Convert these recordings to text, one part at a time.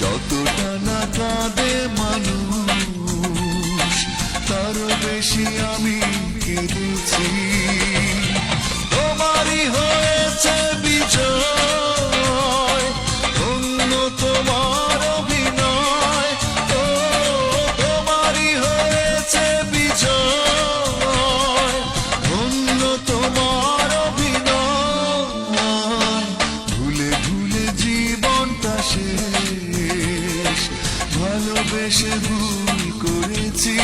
যতটা না কাঁদে মানুষ তারও বেশি আমি কেঁদেছি। তোমারই হয়েছে বিজয়, ধন্য তোমার অভিনয়। ও তোমারই হয়েছে বিজয়, ধন্য তোমার অভিনয়। ভুলে ভুলে জীবনটা শেষ, ভালোবেসে ভুল করেছি।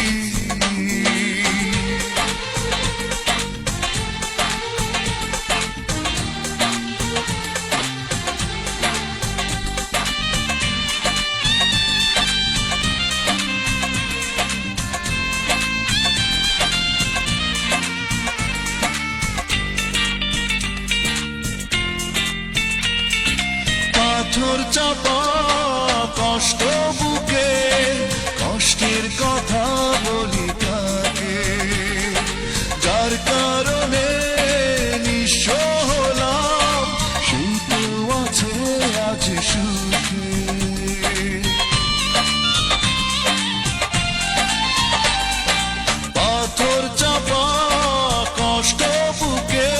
পাথর চাপা কষ্ট বুকে, কষ্টের কথা বলি কাকে, যার কারণে নিঃস্ব হলাম সেই তো আছে আজ সুখে। পাথর চাপা কষ্ট বুকে,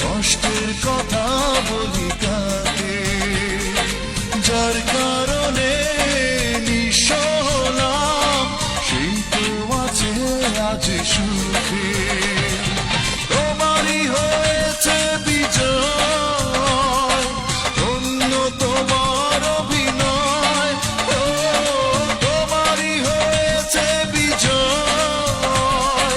কষ্টের কথা বলি কাকে, যার কারণে নিঃস্ব হলাম সেই তো আছে আজ সুখে। তোমারই হয়েছে বিজয়, ধন্য তোমার অভিনয়। ও তোমারই হয়েছে বিজয়,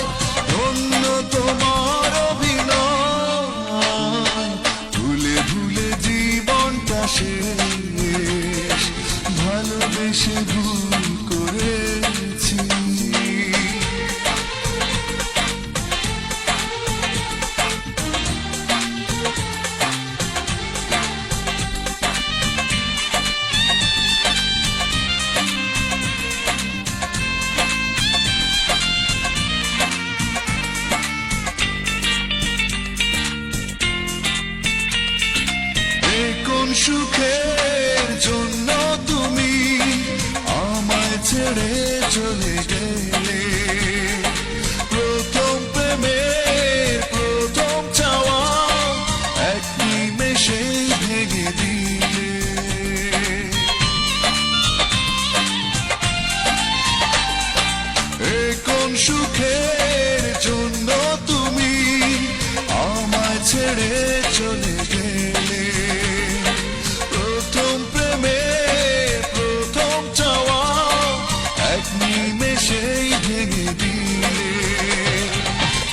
ধন্য তোমার অভিনয়। ভুলে ভুলে জীবনটা শেষ, ভালোবেসে ভুল করেছি। কোন সুখের জন্য তুমি আমায় ছেড়ে চলে গেলে, প্রথম প্রেমের প্রথম চাওয়া এক নিমেষে ভেঙে দিলে। কোন সুখের জন্য তুমি আমায় ছেড়ে চলে গেলে, প্রথম প্রেমের প্রথম চাওয়া এক নিমেষেই ভেঙে দিলে।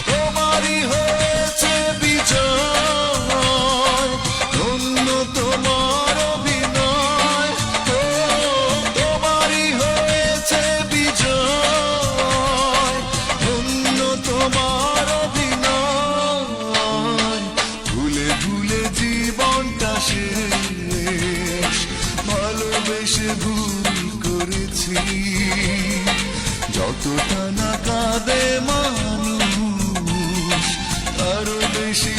তোমারই হয়েছে বিজয়, ধন্য তোমার অভিনয়। ও তোমারই হয়েছে বিজয়, ধন্য তোমার অভিনয়। ভুলে ভুলে জীবনটা শেষ, ভালোবেসে ভুল করেছি। যতটা না কাঁদে মানুষ তারও বেশি